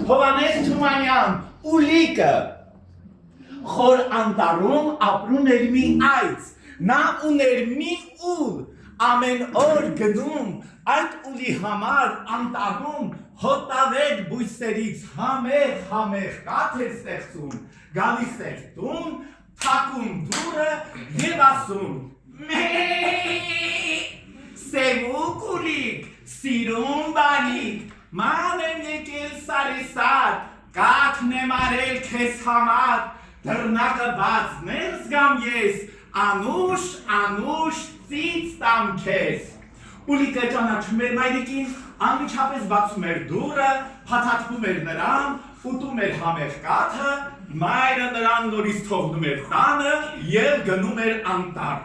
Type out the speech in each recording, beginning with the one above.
Հովանես Թումանյան, Ուլիկը, խոր անտառում ապրում էր մի այծ, նա ուներ մի ուլ, ամեն օր գնում, այդ ուլի համար անտառում հոտավետ բույսերից համեղ կաթ էր ստեղծում, գալիս էր տուն, թակում դուրը և ասում Սևուկ ուլիկ, սիրուն բանիկ, ման եմ եկել սարեսար, կաթն եմ արել քեզ համար, դռնակը բաց ներս գամ ես, անուշ ծից տամ քեզ։ Ուլիկը ճանաչում էր մայրիկին, անմիջապես բացում էր դուռը, փաթաթվում էր նրան, ուտում էր համեղ կաթը, մայրը նրան նորից թողնում էր տանը և գնում էր անտառ։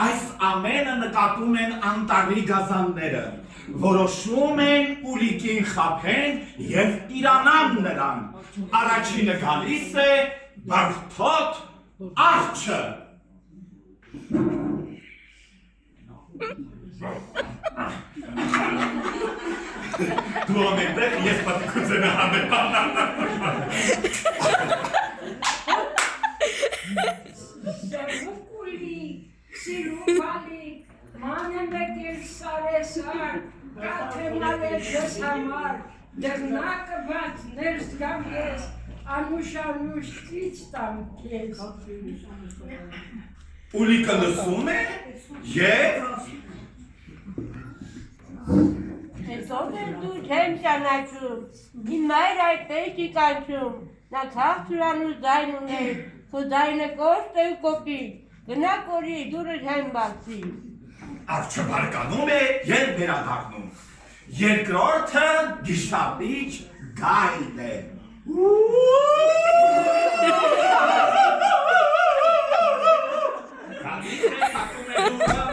Այս ամենը նկատում են անտառի գազանները, որոշում են Ուլիկին խաբեն և տիրանան նրան։ Առաջինը գալիս է բրդոտ արջը։ Դու ամենտեղ ես պատիկուցենը համեպան։ Սևուկ ուլիկ, սիրուն բանիկ, ման եմ եկել սարեսար, կաթ եմ արել քեզ համար, դռնակը բաց ներս գամ ես, անուշ ծից տամ քեզ։ Ուլիկը լսում է և Հետո դու չեմ ճանաչում, իմ մայր այդպես չի կանչում, նա քաղցրան ու ձայն ուներ, քո ձայնը կոշտ է ու կոպիտ, գնա կորի, դուրը չեմ բացի։ արջը բարկանում է և վերադառնում։ Երկրորդը գիշապիչ գայլն է։ Գալիս է, թակում է դուռը,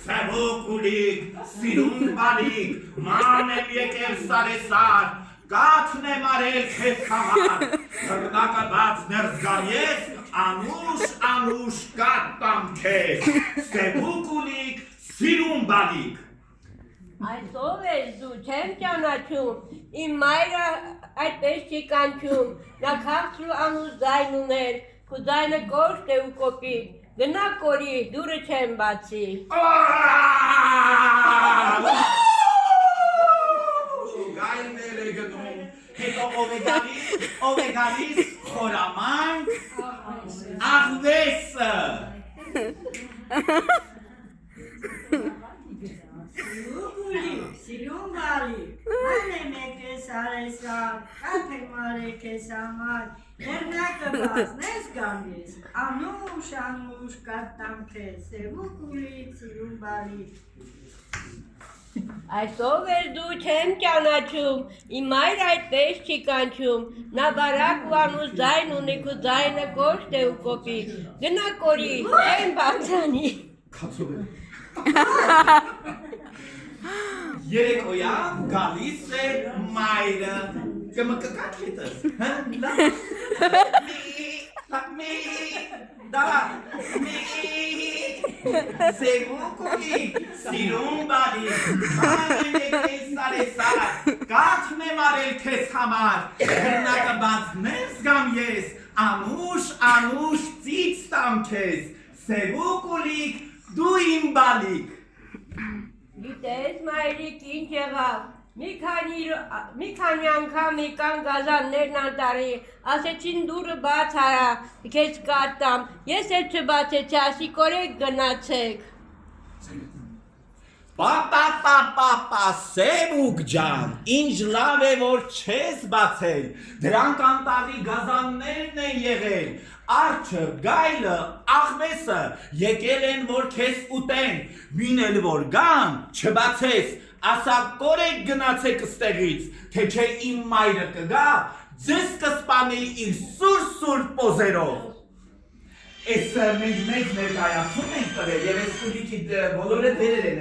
Սևուկ ուլիկ, սիրուն բանիկ, ման եմ եկել սարեսար, կաթն եմ արել քեզ համար, դռնակը բաց ներս գամ ես, անուշ կաթ տամ քեզ, Սևուկ ուլիկ, սիրուն բանիկ։ Այսով ես դու չեմ ճանաչում, իմ մայրը այդպես չի կանչում, նա քաղցր ու անուշ ձայն ուներ, քո ձայնը կոշտ է ու կոպիտ, գնա կորի, դուրը չեմ բացի։ Գայլներ է գնում, հետո ով է գալիս, խորաման, աղվեսը։ Սիրուն ուլիկ, սիրուն բանիկ, ման եմ եկել սարեսար, կաթ եմ արել քեզ համար, դռնակը բաց ներս գամ ես, անուշ կաթ տամ քեզ, սևուկ ուլիկ, սիրուն բանիկ։ Այսով ես դու չեմ ճանաչում, իմ մայր այդպես չի կանչում, նա բարակ ու անուշ ձայն ունի, քո ձայնը կոշտ է ու կոպիտ, գնա կորի, չեմ բացանի։ Երեկոյան գալիս է մայրը, կմկկաք հետս, Սևուկ ուլիկ, սիրուն բանիկ, ման եմ եկել սարեսար, կաթն եմ արել քեզ համար, դռնակը բաց ներս գամ ես, անուշ ծից տամ քեզ, Սևուկ ուլիկ, դու իմ բանիկ։ Գիտես մայրիկ ինչ եղավ, մի քանի անգամ եկան գազաններն անտառի, ասեցին դուռը բաց արա, քեզ կաթ տամ, ես էլ չբացեցի, ասի կորեք գնացեք։ Պապա, Սևուկ ջան, ինչ լավ է, որ չես բացել, դրանք անտառի գազաններն են եղել, արջը, գայլը, աղվեսը եկել են, որ քեզ ուտեն, մին էլ որ գան, չբացես, ասա կորեք գնացեք ստեղից, թե չէ իմ մայրը կգա, ձեզ կսպանի իր սուր պոզերով։ Այս մենք մեծ ներկայացում ենք տվել և այս ուլիկի բոլորը դերեր են